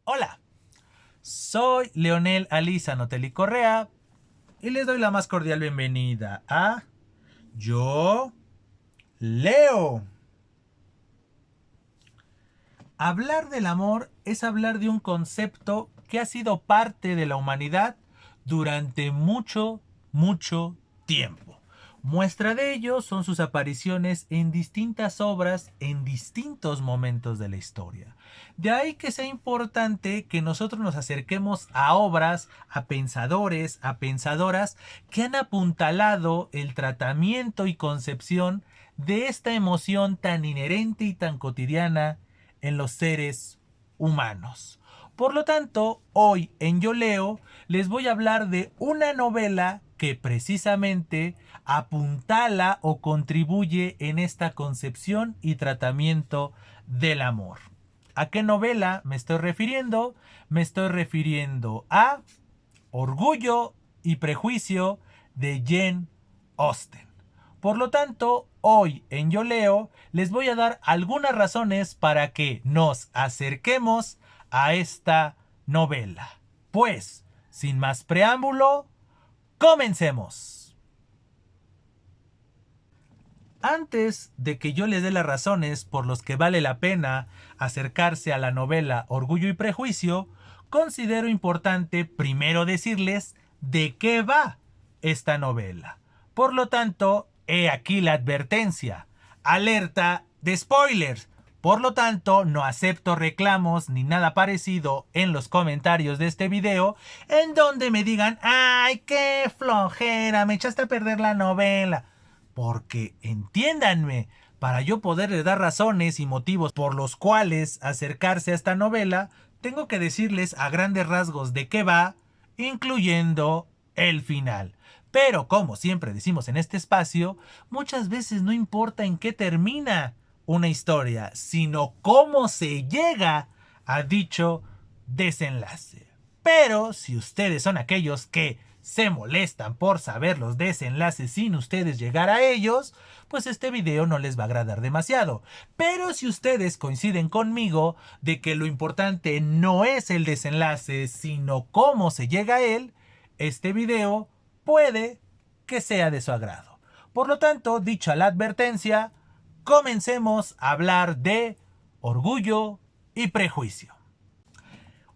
Hola, soy Leonel Aliza Notelli Correa y les doy la más cordial bienvenida a Yo Leo. Hablar del amor es hablar de un concepto que ha sido parte de la humanidad durante mucho tiempo. Muestra de ello son sus apariciones en distintas obras en distintos momentos de la historia. De ahí que sea importante que nosotros nos acerquemos a obras, a pensadores, a pensadoras que han apuntalado el tratamiento y concepción de esta emoción tan inherente y tan cotidiana en los seres humanos. Por lo tanto, hoy en Yo Leo les voy a hablar de una novela que precisamente apuntala o contribuye en esta concepción y tratamiento del amor. ¿A qué novela me estoy refiriendo? Me estoy refiriendo a Orgullo y Prejuicio de Jane Austen. Por lo tanto, hoy en Yo Leo les voy a dar algunas razones para que nos acerquemos a esta novela. Pues, sin más preámbulo, comencemos. Antes de que yo les dé las razones por las que vale la pena acercarse a la novela Orgullo y Prejuicio, considero importante primero decirles de qué va esta novela. Por lo tanto, he aquí la advertencia. Alerta de spoilers. Por lo tanto, no acepto reclamos ni nada parecido en los comentarios de este video en donde me digan, ¡ay, qué flojera! Me echaste a perder la novela. Porque entiéndanme, para yo poderle dar razones y motivos por los cuales acercarse a esta novela, tengo que decirles a grandes rasgos de qué va, incluyendo el final. Pero como siempre decimos en este espacio, muchas veces no importa en qué termina una historia, sino cómo se llega a dicho desenlace. Pero si ustedes son aquellos que se molestan por saber los desenlaces sin ustedes llegar a ellos, pues este video no les va a agradar demasiado. Pero si ustedes coinciden conmigo de que lo importante no es el desenlace, sino cómo se llega a él, este video puede que sea de su agrado. Por lo tanto, dicha la advertencia, comencemos a hablar de Orgullo y Prejuicio.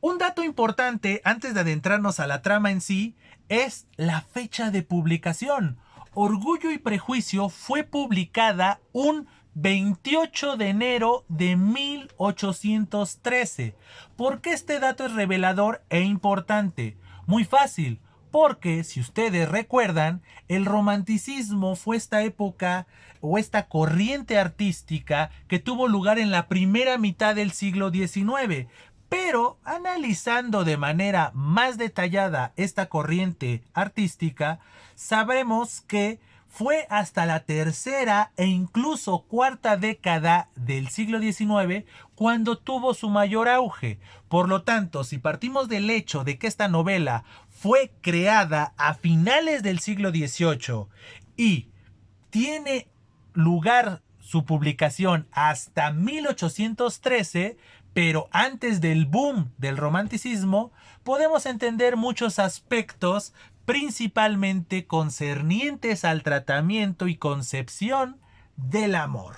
Un dato importante antes de adentrarnos a la trama en sí es la fecha de publicación. Orgullo y Prejuicio fue publicada un 28 de enero de 1813. ¿Por qué este dato es revelador e importante? Muy fácil, porque si ustedes recuerdan, el romanticismo fue esta época o esta corriente artística que tuvo lugar en la primera mitad del siglo XIX. Pero analizando de manera más detallada esta corriente artística, sabremos que fue hasta la tercera e incluso cuarta década del siglo XIX cuando tuvo su mayor auge. Por lo tanto, si partimos del hecho de que esta novela fue creada a finales del siglo XVIII y tiene lugar su publicación hasta 1813, pero antes del boom del romanticismo, podemos entender muchos aspectos principalmente concernientes al tratamiento y concepción del amor.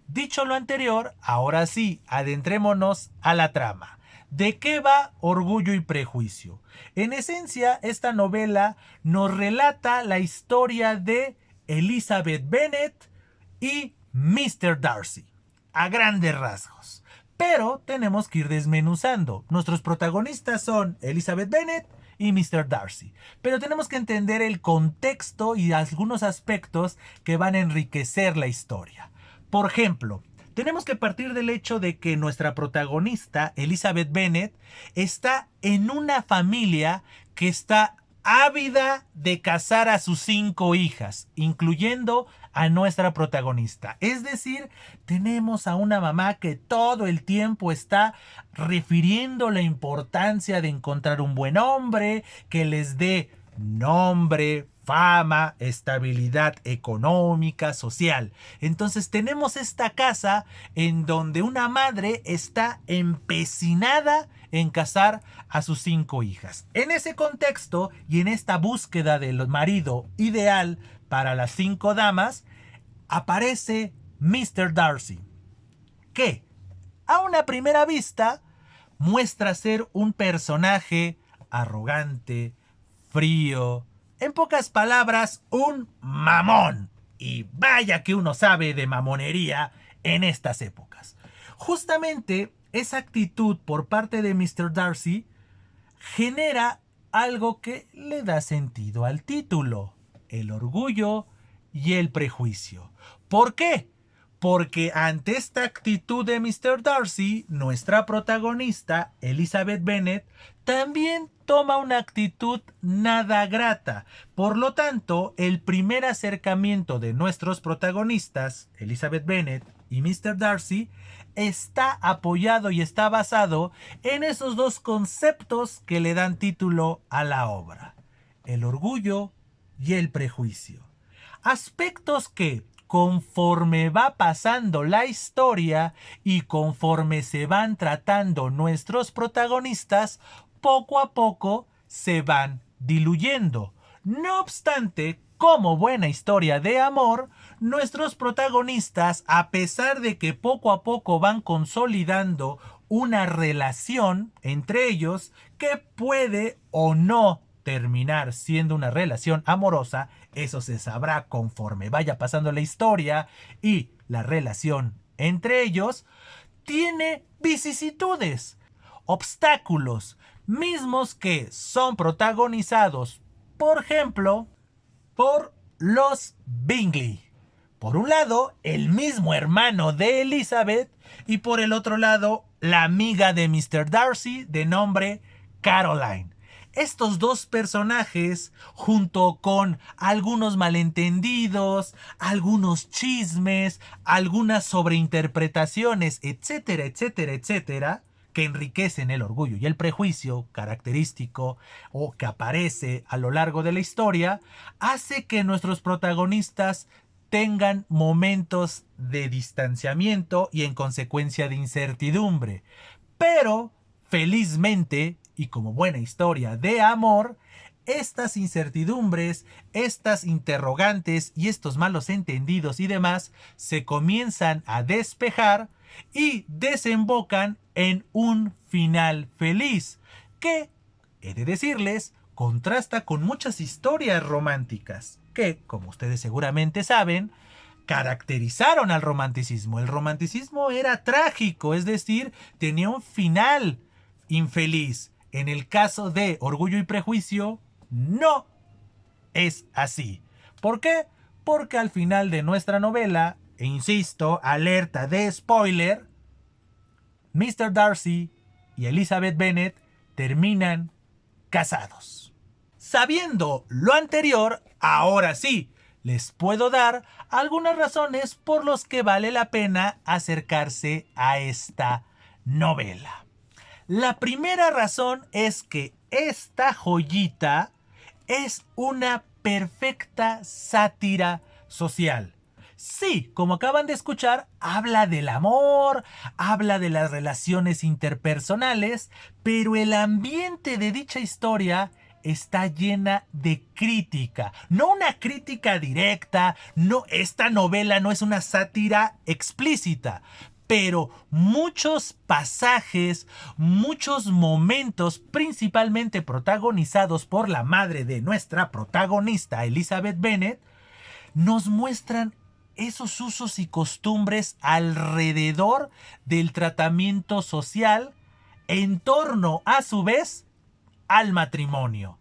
Dicho lo anterior, ahora sí, adentrémonos a la trama. ¿De qué va Orgullo y Prejuicio? En esencia, esta novela nos relata la historia de Elizabeth Bennet y Mr. Darcy, a grandes rasgos. Pero tenemos que ir desmenuzando. Nuestros protagonistas son Elizabeth Bennet y Mr. Darcy. Pero tenemos que entender el contexto y algunos aspectos que van a enriquecer la historia. Por ejemplo, tenemos que partir del hecho de que nuestra protagonista, Elizabeth Bennet, está en una familia que está ávida de casar a sus 5 hijas, incluyendo a nuestra protagonista. Es decir, tenemos a una mamá que todo el tiempo está refiriendo la importancia de encontrar un buen hombre, que les dé nombre, fama, estabilidad económica, social. Entonces tenemos esta casa en donde una madre está empecinada en casar a sus 5 hijas. En ese contexto y en esta búsqueda del marido ideal para las 5 damas, aparece Mr. Darcy, que a una primera vista muestra ser un personaje arrogante, frío, en pocas palabras, un mamón. Y vaya que uno sabe de mamonería en estas épocas. Justamente esa actitud por parte de Mr. Darcy genera algo que le da sentido al título: el orgullo y el prejuicio. ¿Por qué? Porque ante esta actitud de Mr. Darcy, nuestra protagonista, Elizabeth Bennet, también toma una actitud nada grata. Por lo tanto, el primer acercamiento de nuestros protagonistas, Elizabeth Bennet y Mr. Darcy, está apoyado y está basado en esos dos conceptos que le dan título a la obra: el orgullo y el prejuicio. Aspectos que, conforme va pasando la historia y conforme se van tratando nuestros protagonistas, poco a poco se van diluyendo. No obstante, como buena historia de amor, nuestros protagonistas, a pesar de que poco a poco van consolidando una relación entre ellos que puede o no terminar siendo una relación amorosa, eso se sabrá conforme vaya pasando la historia y la relación entre ellos, tiene vicisitudes, obstáculos, mismos que son protagonizados, por ejemplo, por los Bingley. Por un lado, el mismo hermano de Elizabeth, y por el otro lado, la amiga de Mr. Darcy de nombre Caroline. Estos dos personajes, junto con algunos malentendidos, algunos chismes, algunas sobreinterpretaciones, etcétera, etcétera, etcétera, que enriquecen el orgullo y el prejuicio característico o que aparece a lo largo de la historia, hace que nuestros protagonistas tengan momentos de distanciamiento y en consecuencia de incertidumbre. Pero, felizmente, y como buena historia de amor, estas incertidumbres, estas interrogantes y estos malos entendidos y demás se comienzan a despejar y desembocan en un final feliz que, he de decirles, contrasta con muchas historias románticas que, como ustedes seguramente saben, caracterizaron al romanticismo. El romanticismo era trágico, es decir, tenía un final infeliz. En el caso de Orgullo y Prejuicio, no es así. ¿Por qué? Porque al final de nuestra novela, e insisto, alerta de spoiler, Mr. Darcy y Elizabeth Bennet terminan casados. Sabiendo lo anterior, ahora sí, les puedo dar algunas razones por las que vale la pena acercarse a esta novela. La primera razón es que esta joyita es una perfecta sátira social. Sí, como acaban de escuchar, habla del amor, habla de las relaciones interpersonales, pero el ambiente de dicha historia está llena de crítica. No una crítica directa, no, esta novela no es una sátira explícita, pero muchos pasajes, muchos momentos, principalmente protagonizados por la madre de nuestra protagonista, Elizabeth Bennet, nos muestran esos usos y costumbres alrededor del tratamiento social en torno, a su vez, al matrimonio.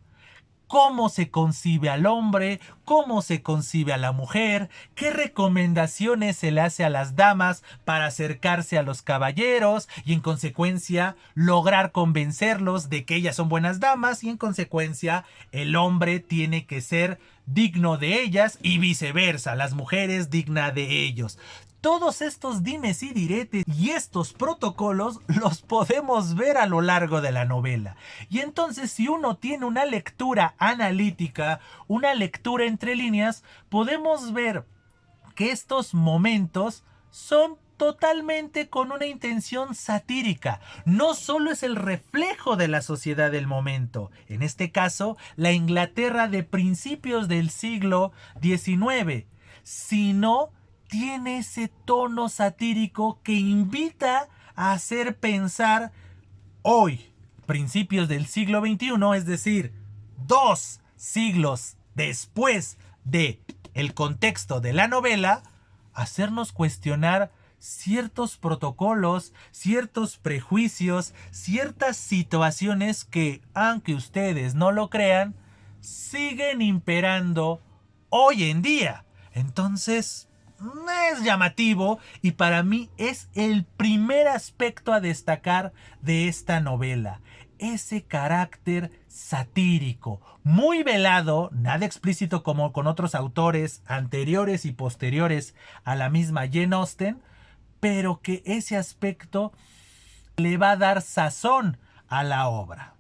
Cómo se concibe al hombre, cómo se concibe a la mujer, qué recomendaciones se le hace a las damas para acercarse a los caballeros y en consecuencia lograr convencerlos de que ellas son buenas damas y en consecuencia el hombre tiene que ser digno de ellas y viceversa, las mujeres dignas de ellos. todos estos dimes y diretes y estos protocolos los podemos ver a lo largo de la novela. Y entonces, si uno tiene una lectura analítica, una lectura entre líneas, podemos ver que estos momentos son totalmente con una intención satírica. No solo es el reflejo de la sociedad del momento, en este caso la Inglaterra de principios del siglo XIX, sino tiene ese tono satírico que invita a hacer pensar hoy, principios del siglo XXI, es decir, 2 siglos después de el contexto de la novela, hacernos cuestionar ciertos protocolos, ciertos prejuicios, ciertas situaciones que, aunque ustedes no lo crean, siguen imperando hoy en día. Entonces, es llamativo y para mí es el primer aspecto a destacar de esta novela. Ese carácter satírico, muy velado, nada explícito como con otros autores anteriores y posteriores a la misma Jane Austen, pero que ese aspecto le va a dar sazón a la obra.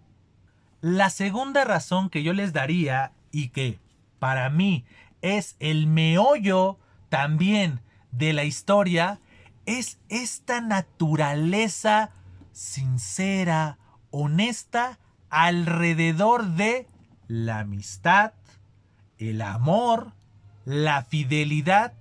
La segunda razón que yo les daría y que para mí es el meollo también de la historia es esta naturaleza sincera, honesta alrededor de la amistad, el amor, la fidelidad,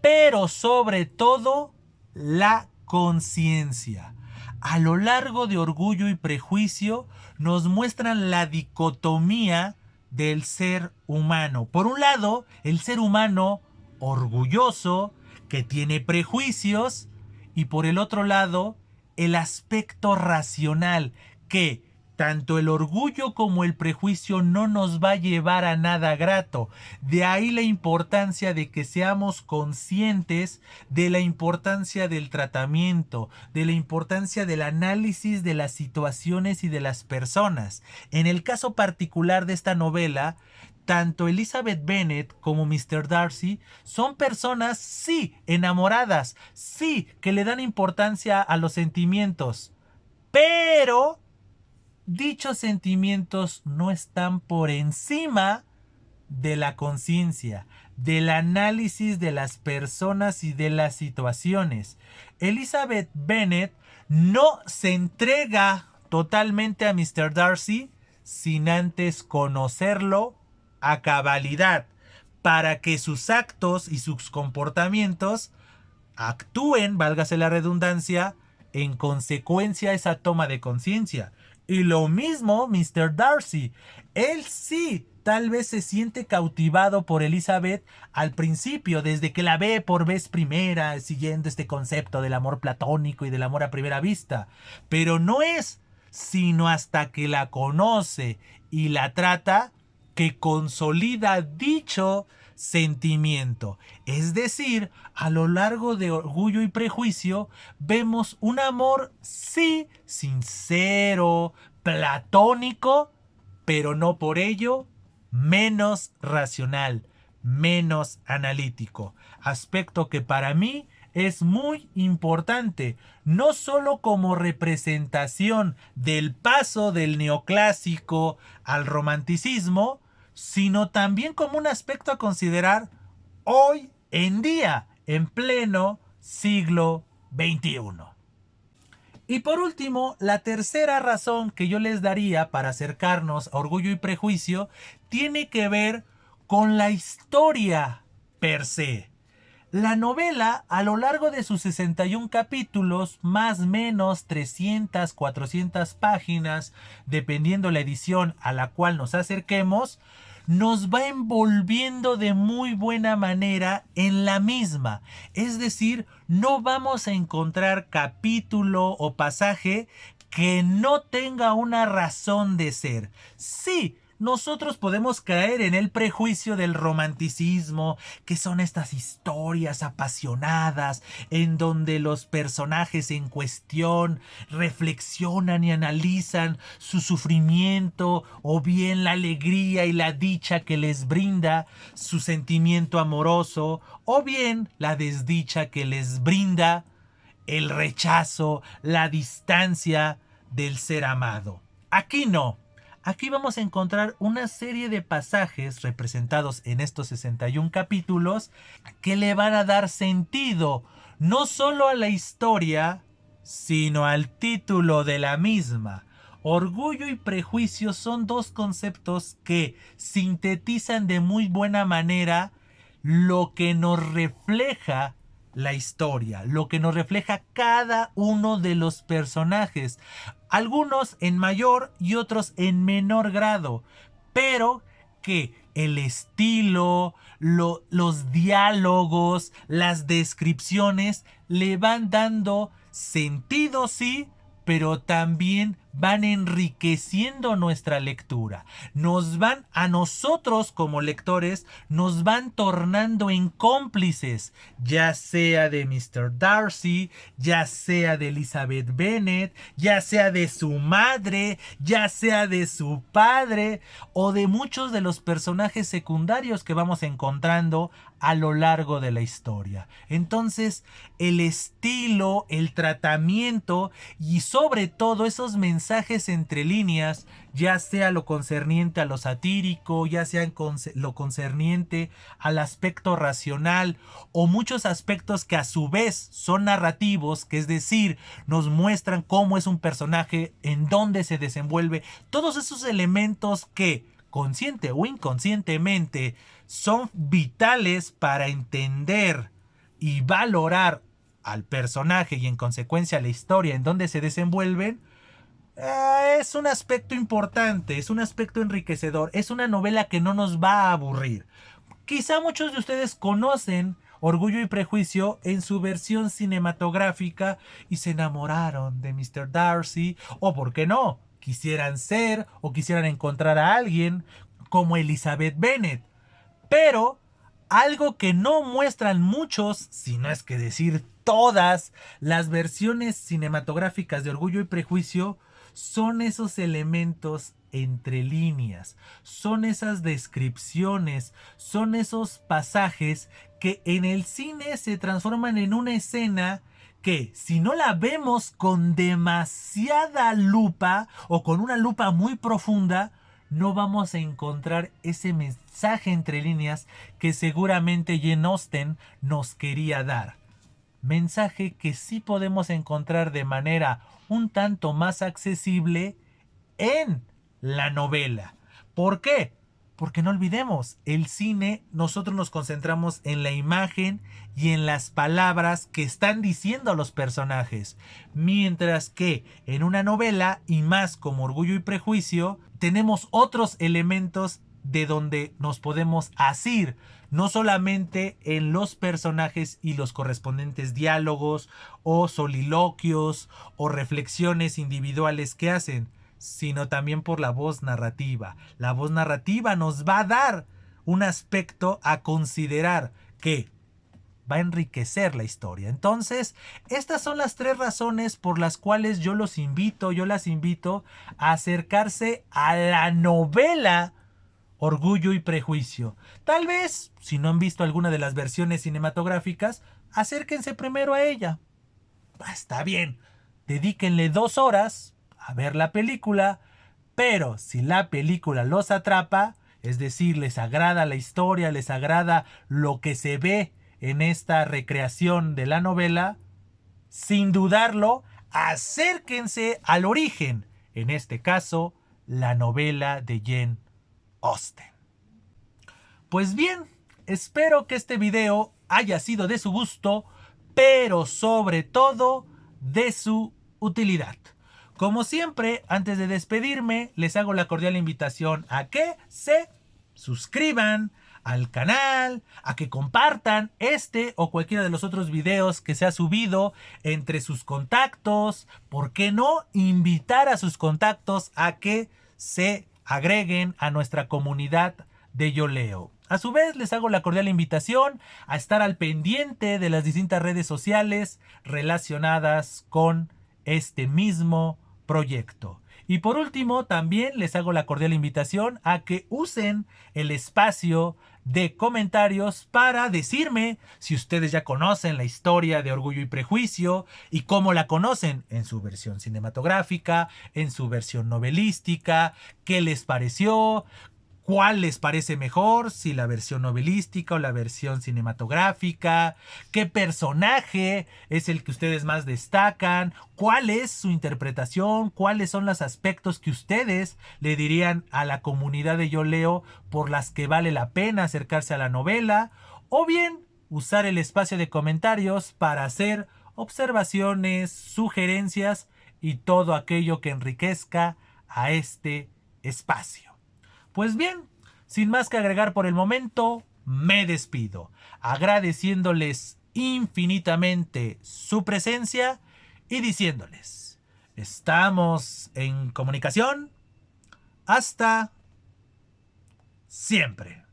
pero sobre todo la conciencia. A lo largo de Orgullo y Prejuicio nos muestran la dicotomía del ser humano. Por un lado, el ser humano orgulloso, que tiene prejuicios, y por el otro lado, el aspecto racional, que tanto el orgullo como el prejuicio no nos va a llevar a nada grato. De ahí la importancia de que seamos conscientes de la importancia del tratamiento, de la importancia del análisis de las situaciones y de las personas. En el caso particular de esta novela, tanto Elizabeth Bennet como Mr. Darcy son personas, sí, enamoradas, sí, que le dan importancia a los sentimientos, pero dichos sentimientos no están por encima de la conciencia, del análisis de las personas y de las situaciones. Elizabeth Bennet no se entrega totalmente a Mr. Darcy sin antes conocerlo a cabalidad, para que sus actos y sus comportamientos actúen, válgase la redundancia, en consecuencia a esa toma de conciencia. Y lo mismo Mr. Darcy. Él sí, tal vez se siente cautivado por Elizabeth al principio, desde que la ve por vez primera, siguiendo este concepto del amor platónico y del amor a primera vista. Pero no es sino hasta que la conoce y la trata que consolida dicho sentimiento. Es decir, a lo largo de Orgullo y Prejuicio vemos un amor, sí, sincero, platónico, pero no por ello menos racional, menos analítico. Aspecto que para mí es muy importante, no solo como representación del paso del neoclásico al romanticismo, sino también como un aspecto a considerar hoy en día, en pleno siglo XXI. Y por último, la tercera razón que yo les daría para acercarnos a Orgullo y Prejuicio tiene que ver con la historia per se. La novela, a lo largo de sus 61 capítulos, más o menos 300, 400 páginas, dependiendo la edición a la cual nos acerquemos, nos va envolviendo de muy buena manera en la misma. Es decir, no vamos a encontrar capítulo o pasaje que no tenga una razón de ser. Sí, nosotros podemos caer en el prejuicio del romanticismo, que son estas historias apasionadas en donde los personajes en cuestión reflexionan y analizan su sufrimiento o bien la alegría y la dicha que les brinda su sentimiento amoroso o bien la desdicha que les brinda el rechazo, la distancia del ser amado. Aquí no. Aquí vamos a encontrar una serie de pasajes representados en estos 61 capítulos que le van a dar sentido no solo a la historia, sino al título de la misma. Orgullo y prejuicio son dos conceptos que sintetizan de muy buena manera lo que nos refleja la historia, lo que nos refleja cada uno de los personajes, algunos en mayor y otros en menor grado, pero que el estilo, los diálogos, las descripciones le van dando sentido, sí, pero también van enriqueciendo nuestra lectura. Nos van, a nosotros como lectores, nos van tornando en cómplices, ya sea de Mr. Darcy, ya sea de Elizabeth Bennet, ya sea de su madre, ya sea de su padre, o de muchos de los personajes secundarios que vamos encontrando a lo largo de la historia. Entonces, el estilo, el tratamiento y sobre todo esos mensajes entre líneas, ya sea lo concerniente a lo satírico, ya sea lo concerniente al aspecto racional o muchos aspectos que a su vez son narrativos, que es decir, nos muestran cómo es un personaje, en dónde se desenvuelve, todos esos elementos que consciente o inconscientemente son vitales para entender y valorar al personaje y en consecuencia la historia en donde se desenvuelven. Es un aspecto importante, es un aspecto enriquecedor, es una novela que no nos va a aburrir. Quizá muchos de ustedes conocen Orgullo y Prejuicio en su versión cinematográfica y se enamoraron de Mr. Darcy, o por qué no, quisieran ser o quisieran encontrar a alguien como Elizabeth Bennet. Pero algo que no muestran muchos, si no es que decir todas, las versiones cinematográficas de Orgullo y Prejuicio son esos elementos entre líneas, son esas descripciones, son esos pasajes que en el cine se transforman en una escena que si no la vemos con demasiada lupa o con una lupa muy profunda, no vamos a encontrar ese mensaje entre líneas que seguramente Jane Austen nos quería dar. Mensaje que sí podemos encontrar de manera un tanto más accesible en la novela. ¿Por qué? Porque no olvidemos, el cine nosotros nos concentramos en la imagen y en las palabras que están diciendo los personajes. Mientras que en una novela, y más como Orgullo y Prejuicio, tenemos otros elementos de donde nos podemos asir. No solamente en los personajes y los correspondientes diálogos o soliloquios o reflexiones individuales que hacen, sino también por la voz narrativa. La voz narrativa nos va a dar un aspecto a considerar que va a enriquecer la historia. Entonces, estas son las tres razones por las cuales yo las invito a acercarse a la novela Orgullo y Prejuicio. Tal vez, si no han visto alguna de las versiones cinematográficas, acérquense primero a ella. Está bien, dedíquenle 2 horas a ver la película, pero si la película los atrapa, es decir, les agrada la historia, les agrada lo que se ve en esta recreación de la novela, sin dudarlo, acérquense al origen, en este caso, la novela de Jane Austen. Pues bien, espero que este video haya sido de su gusto, pero sobre todo de su utilidad. Como siempre, antes de despedirme, les hago la cordial invitación a que se suscriban al canal, a que compartan este o cualquiera de los otros videos que se ha subido entre sus contactos. ¿Por qué no invitar a sus contactos a que se agreguen a nuestra comunidad de Yo Leo. A su vez, les hago la cordial invitación a estar al pendiente de las distintas redes sociales relacionadas con este mismo proyecto. Y por último, también les hago la cordial invitación a que usen el espacio de comentarios para decirme si ustedes ya conocen la historia de Orgullo y Prejuicio y cómo la conocen en su versión cinematográfica, en su versión novelística, qué les pareció, cuál les parece mejor, si la versión novelística o la versión cinematográfica, qué personaje es el que ustedes más destacan, cuál es su interpretación, cuáles son los aspectos que ustedes le dirían a la comunidad de Yo Leo por las que vale la pena acercarse a la novela, o bien usar el espacio de comentarios para hacer observaciones, sugerencias y todo aquello que enriquezca a este espacio. Pues bien, sin más que agregar por el momento, me despido, agradeciéndoles infinitamente su presencia y diciéndoles, estamos en comunicación. Hasta siempre.